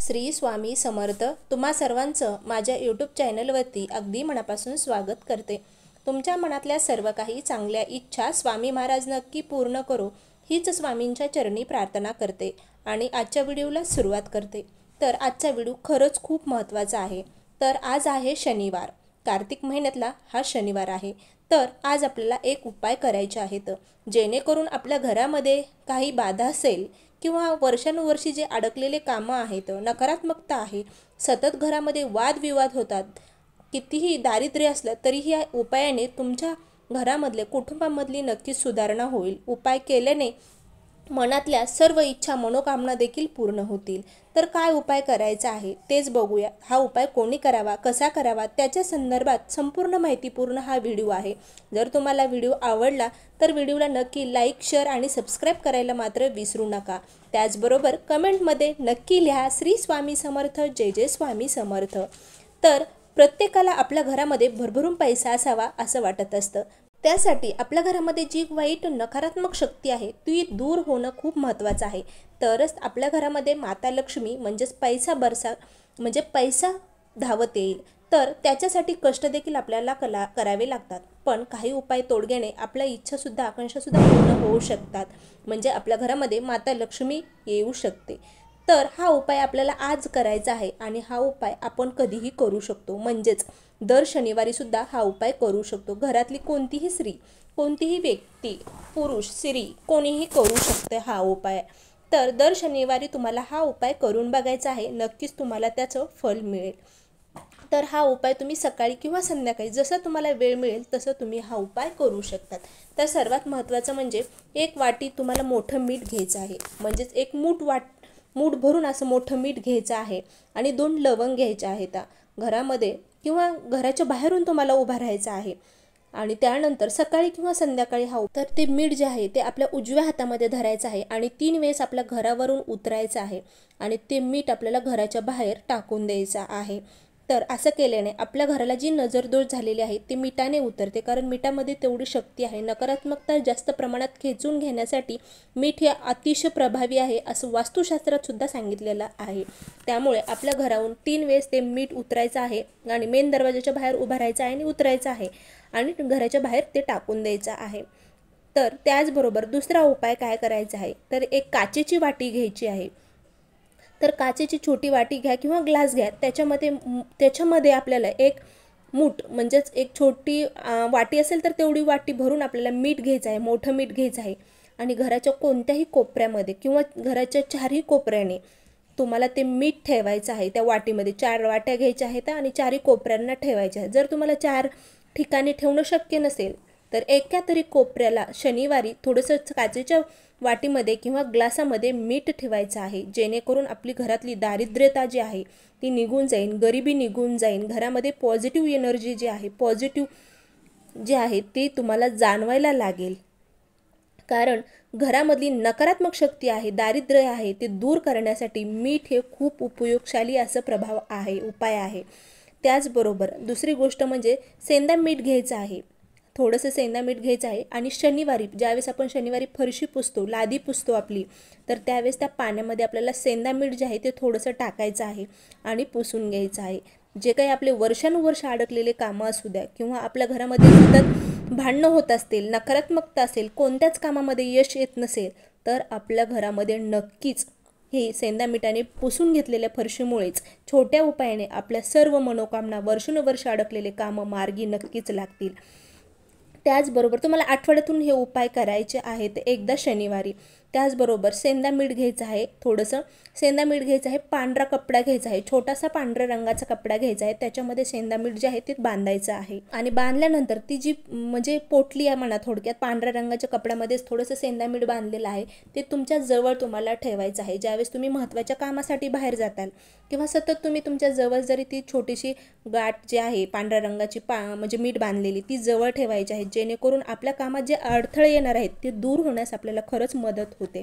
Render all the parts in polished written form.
श्री स्वामी समर्थ। तुम्हा सर्वांचं माझ्या यूट्यूब चॅनलवरती अगदी मनापासून स्वागत करते। तुमच्या मनातल्या सर्व काही चांगल्या इच्छा स्वामी महाराज नक्की पूर्ण करो हीच स्वामींच्या चरणी प्रार्थना करते आणि आजच्या व्हिडिओला सुरुवात करते। तर आजचा व्हिडिओ खरंच खूप महत्त्वाचा आहे। तर आज आहे शनिवार, कार्तिक महिन्यातला हा शनिवार आहे। तर आज आपल्याला एक उपाय करायचे आहेत जेणेकरून आपल्या घरामध्ये काही बाधा असेल किंवा वर्षानुवर्षी जे अडकलेले कामं आहेत, नकारात्मकता आहे, सतत घरामध्ये वादविवाद होतात, कितीही दारिद्र्य असलं तरीही या उपायाने तुमच्या घरामधले कुटुंबामधली नक्कीच सुधारणा होईल। उपाय केल्याने मनातल्या सर्व इच्छा मनोकामना देखील पूर्ण होतील। तर काय उपाय करायचा आहे तेच बघूया। हा उपाय कोणी करावा, कसा करावा त्याच्या संदर्भात संपूर्ण माहितीपूर्ण हा व्हिडिओ आहे। जर तुम्हाला व्हिडिओ आवडला तर व्हिडिओला नक्की लाईक, शेअर आणि सबस्क्राईब करायला मात्र विसरू नका। त्याचबरोबर कमेंटमध्ये नक्की लिहा श्री स्वामी समर्थ, जय जय स्वामी समर्थ। तर प्रत्येकाला आपल्या घरामध्ये भरभरून पैसा असावा असं वाटत असतं। त्यासाठी आपल्या घरामध्ये जी वाईट नकारात्मक शक्ती आहे ती दूर होणं खूप महत्त्वाचं आहे। तरच आपल्या घरामध्ये माता लक्ष्मी म्हणजेच पैसा धावत येईल। तर त्याच्यासाठी कष्ट देखील आपल्याला करावे लागतात, पण काही उपाय तोडग्याने आपल्या इच्छासुद्धा आकांक्षासुद्धा पूर्ण होऊ शकतात, म्हणजे आपल्या घरामध्ये माता लक्ष्मी येऊ शकते। तर हा उपाय आपल्याला आज करायचा आहे आणि हा उपाय आपण कधीही करू शकतो, म्हणजेच दर शनिवारी सुद्धा हा उपाय करू शकतो। घरातली कोणतीही स्त्री, कोणतीही व्यक्ती, पुरुष, स्त्री कोणीही करू शकते हा उपाय। तर दर शनिवारी तुम्हाला हा उपाय करून बघायचा आहे, नक्कीच तुम्हाला त्याचं फळ मिळेल। तर हा उपाय तुम्ही सकाळी किंवा संध्याकाळी जसं तुम्हाला वेळ मिळेल तसं तुम्ही हा उपाय करू शकतात। तर सर्वात महत्त्वाचं म्हणजे एक वाटी तुम्हाला मोठं मीठ घ्यायचं आहे, म्हणजेच एक मूठ भरून असं मोठं मीठ घ्यायचं आहे आणि 2 लवंग घ्यायच्या आहेत। घरामध्ये किंवा घराच्या बाहेरून तुम्हाला उभा राहायचं आहे आणि त्यानंतर सकाळी किंवा संध्याकाळी तर ते मीठ जे आहे ते आपल्या उजव्या हातामध्ये धरायचं आहे आणि 3 वेळेस आपल्या घरावरून उतरायचं आहे आणि ते मीठ आपल्याला घराच्या बाहेर टाकून द्यायचं आहे। तर असं केल्याने आपल्या घराला जी नजरदोष झालेली आहे ती मिठाने उतरते, कारण मिठामध्ये तेवढी शक्ती आहे। नकारात्मकता जास्त प्रमाणात खेचून घेण्यासाठी मीठ हे अतिशय प्रभावी आहे असं वास्तुशास्त्रात सुद्धा सांगितलेलं आहे। त्यामुळे आपल्या घरावरून 3 वेळेस ते मीठ उतरायचं आहे आणि मेन दरवाजाच्या बाहेर उभा राहायचं आहे आणि उतरायचं आहे आणि घराच्या बाहेर ते टाकून द्यायचं आहे। तर त्याचबरोबर दुसरा उपाय काय करायचा आहे, तर एक काचेची वाटी घ्यायची आहे। तर काचेची छोटी वाटी घ्या किंवा ग्लास घ्या, त्याच्यामध्ये आपल्याला एक मूठ म्हणजेच एक छोटी वाटी असेल तर तेवढी वाटी भरून आपल्याला मीठ घ्यायचं आहे, मोठं मीठ घ्यायचं आहे आणि घराच्या कोणत्याही कोपऱ्यामध्ये किंवा घराच्या 4ही कोपऱ्याने तुम्हाला ते मीठ ठेवायचं आहे। त्या वाटीमध्ये 4 वाट्या घ्यायच्या आहेत आणि 4ही कोपऱ्यांना ठेवायच्या आहेत। जर तुम्हाला 4 ठिकाणी ठेवणं शक्य नसेल तर एका तरी कोपऱ्याला शनिवारी थोडंसं काचेच्या वाटीमध्ये किंवा ग्लासामध्ये मीठ ठेवायचं आहे, जेणेकरून आपली घरातली दारिद्र्यता जी आहे ती निघून जाईल, गरिबी निघून जाईल, घरामध्ये पॉझिटिव्ह एनर्जी जी आहे, पॉझिटिव्ह जे आहे ती तुम्हाला जाणवायला लागेल। कारण घरामधली नकारात्मक शक्ती आहे, दारिद्र्य आहे ते दूर करण्यासाठी मीठ हे खूप उपयोगशाली असं उपाय आहे। त्याचबरोबर दुसरी गोष्ट म्हणजे सेंधा मीठ घ्यायचं आहे, थोडंसं सेंधा मीठ घ्यायचं आहे आणि शनिवारी ज्यावेळेस आपण शनिवारी फरशी पुसतो, लादी पुसतो आपली, तर त्यावेळेस त्या पाण्यामध्ये आपल्याला सेंधा मीठ जे आहे ते थोडंसं टाकायचं आहे आणि पुसून घ्यायचं आहे। जे काही आपले वर्षानुवर्ष अडकलेले कामं असू द्या किंवा आपल्या घरामध्ये सतत भांडणं होत असतील, नकारात्मकता असेल, कोणत्याच कामामध्ये यश येत नसेल, तर आपल्या घरामध्ये नक्कीच हे सेंधा मिठाने पुसून घेतलेल्या फरशीमुळेच छोट्या उपायाने आपल्या सर्व मनोकामना, वर्षानुवर्ष अडकलेले कामं मार्गी नक्कीच लागतील। त्याचबरोबर तुम्हाला आठवड्यातून हे उपाय करायचे आहेत एकदा शनिवारी। त्याचबरोबर सेंधा मीठ घ्यायचं आहे, थोडंसं सेंधा मीठ घ्यायचं आहे, पांढरा कपडा घ्यायचा आहे, छोटासा पांढऱ्या रंगाचा कपडा घ्यायचा आहे, त्याच्यामध्ये सेंधा मीठ जे आहे ते बांधायचं आहे आणि बांधल्यानंतर ती जी म्हणजे पोटली आहे म्हणा, थोडक्यात पांढऱ्या रंगाच्या कपड्यामध्येच थोडंसं सेंधा मीठ बांधलेलं आहे ते तुमच्या जवळ तुम्हाला ठेवायचं आहे। ज्यावेळेस तुम्ही महत्त्वाच्या कामासाठी बाहेर जाताल किंवा सतत तुम्ही तुमच्या जवळ जरी ती छोटीशी गाठ जी आहे पांढऱ्या रंगाची म्हणजे मीठ बांधलेली ती जवळ ठेवायची आहे, जेणेकरून आपल्या कामात जे अडथळे येणार आहेत ते दूर होण्यास आपल्याला खरंच मदत होते।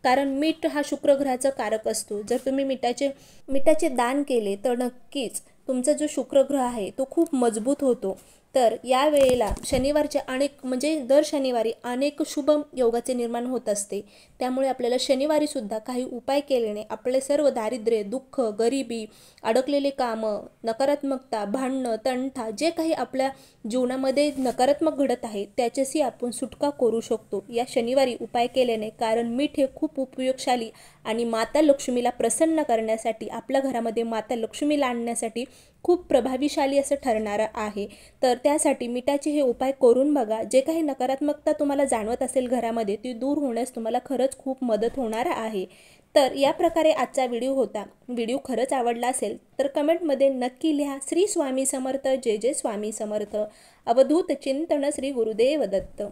कारण मीठ हा शुक्रग्रहाचा कारक असतो। जर तुम्ही मिठाचे दान केले तर नक्कीच तुमचा जो शुक्रग्रह आहे तो खूप मजबूत होतो। तर या वेळेला शनिवारच्या दर शनिवारी अनेक शुभ योगाचे निर्माण होत असते। त्यामुळे आपल्याला शनिवारीसुद्धा काही उपाय केल्याने आपले सर्व दारिद्र्य, दुःख, गरिबी, अडकलेले कामं, नकारात्मकता, भांडणं, तंटा जे काही आपल्या जीवनामध्ये नकारात्मक घडत आहे त्याच्याशी आपण सुटका करू शकतो या शनिवारी उपाय केल्याने। कारण मीठ हे खूप उपयोगशाली आणि माता लक्ष्मीला प्रसन्न करण्यासाठी, आपल्या घरामध्ये माता लक्ष्मीला आणण्यासाठी खूप प्रभावीशाली असं ठरणारं आहे। तर त्यासाठी मिठाचे हे उपाय करून बघा। जे काही नकारात्मकता तुम्हाला जाणवत असेल घरामध्ये ती दूर होण्यास तुम्हाला खरंच खूप मदत होणार आहे। तर या प्रकारे आजचा व्हिडिओ होता। व्हिडिओ खरंच आवडला असेल तर कमेंटमध्ये नक्की लिहा श्री स्वामी समर्थ, जय जय स्वामी समर्थ। अवधूत चिंतन, श्री गुरुदेव दत्त।